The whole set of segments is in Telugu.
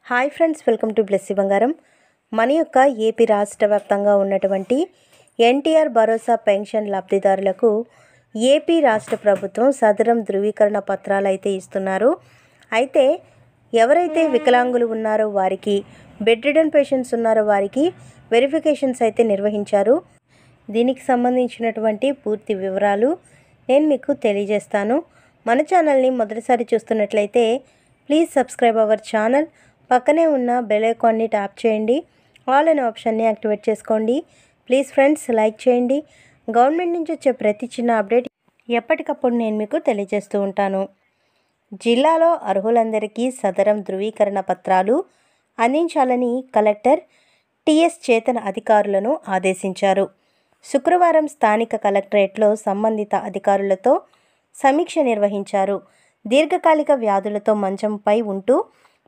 Hi friends, welcome to Blessy బంగారం. మన యొక్క ఏపీ రాష్ట్ర వ్యాప్తంగా ఉన్నటువంటి ఎన్టీఆర్ భరోసా పెన్షన్ లబ్ధిదారులకు ఏపీ రాష్ట్ర ప్రభుత్వం సదరం ధృవీకరణ పత్రాలు అయితే ఇస్తున్నారు. అయితే ఎవరైతే వికలాంగులు ఉన్నారో వారికి, బెడ్ రిడన్ పేషెంట్స్ ఉన్నారో వారికి వెరిఫికేషన్స్ అయితే నిర్వహించారు. దీనికి సంబంధించినటువంటి పూర్తి వివరాలు నేను మీకు తెలియజేస్తాను. మన ఛానల్ని మొదటిసారి చూస్తున్నట్లయితే ప్లీజ్ సబ్స్క్రైబ్ అవర్ ఛానల్. పక్కనే ఉన్న బెల్ ఐకాన్ని ట్యాప్ చేయండి. ఆల్ అనే ఆప్షన్ని యాక్టివేట్ చేసుకోండి. ప్లీజ్ ఫ్రెండ్స్, లైక్ చేయండి. గవర్నమెంట్ నుంచి వచ్చే ప్రతి చిన్న అప్డేట్ ఎప్పటికప్పుడు నేను మీకు తెలియజేస్తూ ఉంటాను. జిల్లాలో అర్హులందరికీ సదరం ధృవీకరణ పత్రాలు అందించాలని కలెక్టర్ టిఎస్ చేతన్ అధికారులను ఆదేశించారు. శుక్రవారం స్థానిక కలెక్టరేట్లో సంబంధిత అధికారులతో సమీక్ష నిర్వహించారు. దీర్ఘకాలిక వ్యాధులతో మంచంపై ఉంటూ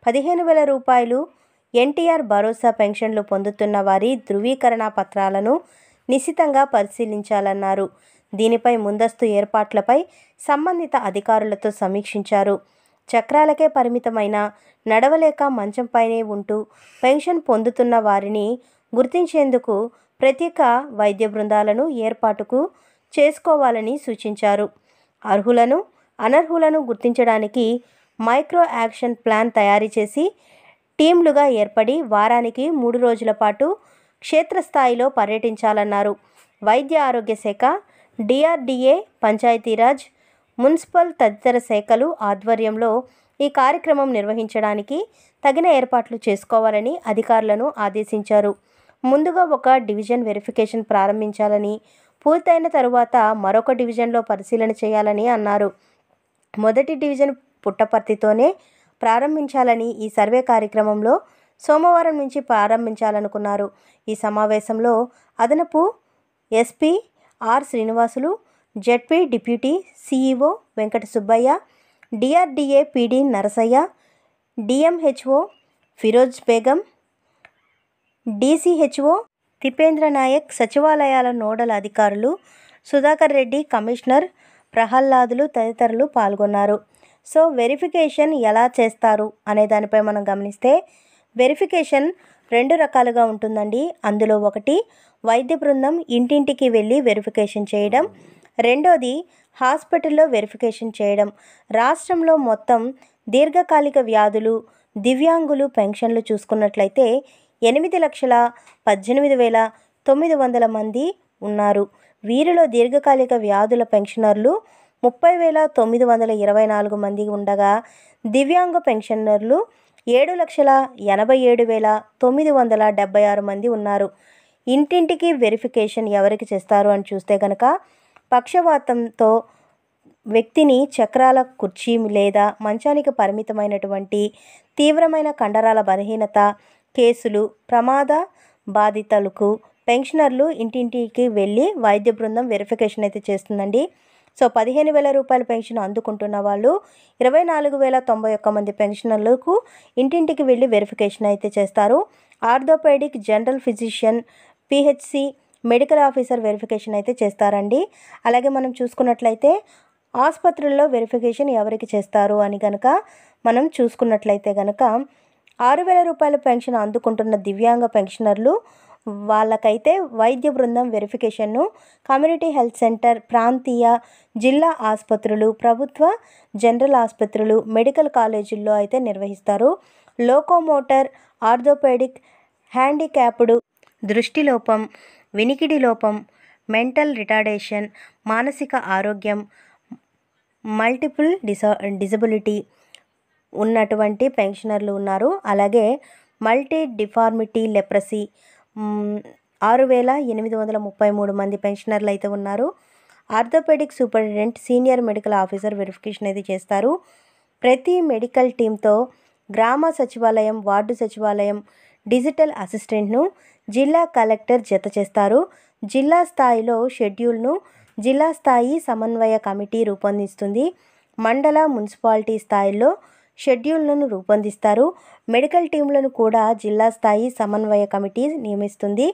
15,000 రూపాయలు ఎన్టీఆర్ భరోసా పెన్షన్లు పొందుతున్న వారి ధృవీకరణ పత్రాలను నిశితంగా పరిశీలించాలన్నారు. దీనిపై ముందస్తు ఏర్పాట్లపై సంబంధిత అధికారులతో సమీక్షించారు. చక్రాలకే పరిమితమైన, నడవలేక మంచంపైనే ఉంటూ పెన్షన్ పొందుతున్న వారిని గుర్తించేందుకు ప్రత్యేక వైద్య బృందాలను ఏర్పాటుకు చేసుకోవాలని సూచించారు. అర్హులను, అనర్హులను గుర్తించడానికి మైక్రో యాక్షన్ ప్లాన్ తయారు చేసి టీంలుగా ఏర్పడి వారానికి 3 రోజుల పాటు క్షేత్రస్థాయిలో పర్యటించాలన్నారు. వైద్య ఆరోగ్య శాఖ, డిఆర్డీఏ, పంచాయతీరాజ్, మున్సిపల్ తదితర శాఖలు ఆధ్వర్యంలో ఈ కార్యక్రమం నిర్వహించడానికి తగిన ఏర్పాట్లు చేసుకోవాలని అధికారులను ఆదేశించారు. ముందుగా ఒక డివిజన్ వెరిఫికేషన్ ప్రారంభించాలని, పూర్తయిన తరువాత మరొక డివిజన్లో పరిశీలన చేయాలని అన్నారు. మొదటి డివిజన్ పుట్టపర్తితోనే ప్రారంభించాలని, ఈ సర్వే కార్యక్రమంలో సోమవారం నుంచి ప్రారంభించాలనుకున్నారు. ఈ సమావేశంలో అదనపు SP R Srinivasulu, ZP deputy CEO Venkata Subbaiah, DRDA PD Narasaiah, DMHO Firoz Begum, DCHO Tipendra Naik, సచివాలయాల నోడల్ అధికారులు సుధాకర్ రెడ్డి, కమిషనర్ ప్రహ్లాదులు తదితరులు పాల్గొన్నారు. సో వెరిఫికేషన్ ఎలా చేస్తారు అనే దానిపై మనం గమనిస్తే, వెరిఫికేషన్ 2 రకాలుగా ఉంటుందండి. అందులో ఒకటి వైద్య బృందం ఇంటింటికి వెళ్ళి వెరిఫికేషన్ చేయడం, రెండోది హాస్పిటల్లో వెరిఫికేషన్ చేయడం. రాష్ట్రంలో మొత్తం దీర్ఘకాలిక వ్యాధులు, దివ్యాంగులు పెన్షన్లు చూసుకున్నట్లయితే 8,18,900 మంది ఉన్నారు. వీరిలో దీర్ఘకాలిక వ్యాధుల పెన్షనర్లు 30,924 మంది ఉండగా, దివ్యాంగ పెన్షనర్లు 7,87,976 మంది ఉన్నారు. ఇంటింటికి వెరిఫికేషన్ ఎవరికి చేస్తారు అని చూస్తే కనుక, పక్షవాతంతో వ్యక్తిని చక్రాల కుర్చీ లేదా మంచానికి పరిమితమైనటువంటి, తీవ్రమైన కండరాల బలహీనత కేసులు, ప్రమాద బాధితులకు పెన్షనర్లు ఇంటింటికి వెళ్ళి వైద్య బృందం వెరిఫికేషన్ అయితే చేస్తుందండి. సో 15,000 రూపాయల పెన్షన్ అందుకుంటున్న వాళ్ళు 24,091 మంది పెన్షనర్లకు ఇంటింటికి వెళ్ళి వెరిఫికేషన్ అయితే చేస్తారు. Orthopaedic, general physician, PHC, medical officer verification అయితే చేస్తారండి. అలాగే మనం చూసుకున్నట్లయితే ఆసుపత్రుల్లో వెరిఫికేషన్ ఎవరికి చేస్తారు అని కనుక మనం చూసుకున్నట్లయితే కనుక, 6,000 రూపాయల పెన్షన్ అందుకుంటున్న దివ్యాంగ పెన్షనర్లు వాళ్ళకైతే వైద్య బృందం వెరిఫికేషన్ను కమ్యూనిటీ హెల్త్ సెంటర్, ప్రాంతీయ, జిల్లా ఆసుపత్రులు, ప్రభుత్వ జనరల్ ఆసుపత్రులు, మెడికల్ కాలేజీల్లో అయితే నిర్వహిస్తారు. లోకోమోటర్, ఆర్థోపెడిక్, హ్యాండిక్యాప్డ్, దృష్టిలోపం, వినికిడి లోపం, మెంటల్ రిటార్డేషన్, మానసిక ఆరోగ్యం, మల్టిపుల్ డిజబిలిటీ ఉన్నటువంటి పెన్షనర్లు ఉన్నారు. అలాగే మల్టీ డిఫార్మిటీ, లెప్రసీ 6,833 మంది పెన్షనర్లు అయితే ఉన్నారు. Orthopaedic superintendent, senior medical officer verification అయితే చేస్తారు. ప్రతి మెడికల్ టీంతో గ్రామ సచివాలయం, వార్డు సచివాలయం, డిజిటల్ అసిస్టెంట్ను జిల్లా కలెక్టర్ జత చేస్తారు. జిల్లా స్థాయిలో షెడ్యూల్ను జిల్లా స్థాయి సమన్వయ కమిటీ రూపొందిస్తుంది. మండల, మున్సిపాలిటీ స్థాయిలో షెడ్యూల్లను రూపొందిస్తారు. మెడికల్ టీంలను కూడా జిల్లా స్థాయి సమన్వయ కమిటీ నియమిస్తుంది.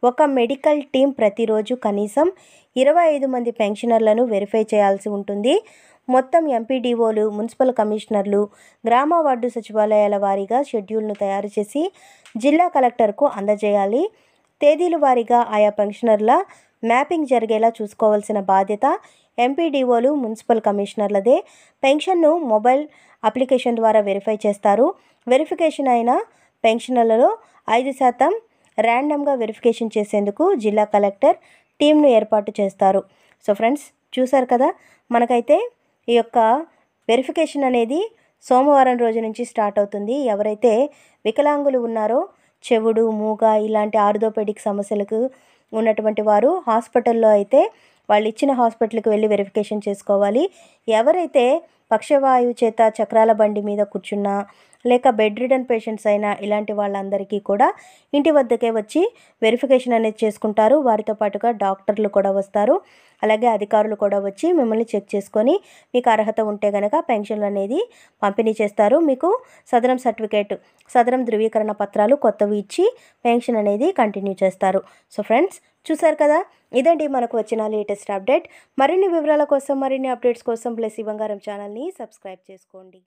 ఒక మెడికల్ టీం ప్రతిరోజు కనీసం 25 మంది పెన్షనర్లను వెరిఫై చేయాల్సి ఉంటుంది. మొత్తం ఎంపీడీఓలు, మున్సిపల్ కమిషనర్లు, గ్రామ వార్డు సచివాలయాల వారీగా షెడ్యూల్ను తయారు చేసి జిల్లా కలెక్టర్కు అందజేయాలి. తేదీల వారీగా ఆయా పెన్షనర్ల మ్యాపింగ్ జరిగేలా చూసుకోవాల్సిన బాధ్యత ఎంపీడీఓలు, మున్సిపల్ కమిషనర్లదే. పెన్షన్ను మొబైల్ అప్లికేషన్ ద్వారా వెరిఫై చేస్తారు. వెరిఫికేషన్ అయిన పెన్షనర్లలో 5% ర్యాండమ్గా వెరిఫికేషన్ చేసేందుకు జిల్లా కలెక్టర్ టీంను ఏర్పాటు చేస్తారు. సో ఫ్రెండ్స్, చూసారు కదా, మనకైతే ఈ యొక్క వెరిఫికేషన్ అనేది సోమవారం రోజు నుంచి స్టార్ట్ అవుతుంది. ఎవరైతే వికలాంగులు ఉన్నారో, చెవుడు, మూగ ఇలాంటి ఆర్థోపెడిక్ సమస్యలకు ఉన్నటువంటి వారు హాస్పిటల్లో అయితే వాళ్ళు ఇచ్చిన హాస్పిటల్కి వెళ్ళి వెరిఫికేషన్ చేసుకోవాలి. ఎవరైతే పక్షవాయువు చేత చక్రాల బండి మీద కూర్చున్నా, లేక బెడ్ రిడన్ పేషెంట్స్ అయినా ఇలాంటి వాళ్ళందరికీ కూడా ఇంటి వద్దకే వచ్చి వెరిఫికేషన్ అనేది చేసుకుంటారు. వారితో పాటుగా డాక్టర్లు కూడా వస్తారు. అలాగే అధికారులు కూడా వచ్చి మిమ్మల్ని చెక్ చేసుకొని మీకు అర్హత ఉంటే కనుక పెన్షన్లు అనేది పంపిణీ చేస్తారు. మీకు సదరం సర్టిఫికేట్, సదరం ధృవీకరణ పత్రాలు కొత్తవి ఇచ్చి పెన్షన్ అనేది కంటిన్యూ చేస్తారు. సో ఫ్రెండ్స్, చూసారు కదా, ఇదండి మనకు వచ్చిన లేటెస్ట్ అప్డేట్. మరిన్ని వివరాల కోసం, మరిన్ని అప్డేట్స్ కోసం బ్లెస్సీ బంగారం ఛానల్ని సబ్స్క్రైబ్ చేసుకోండి.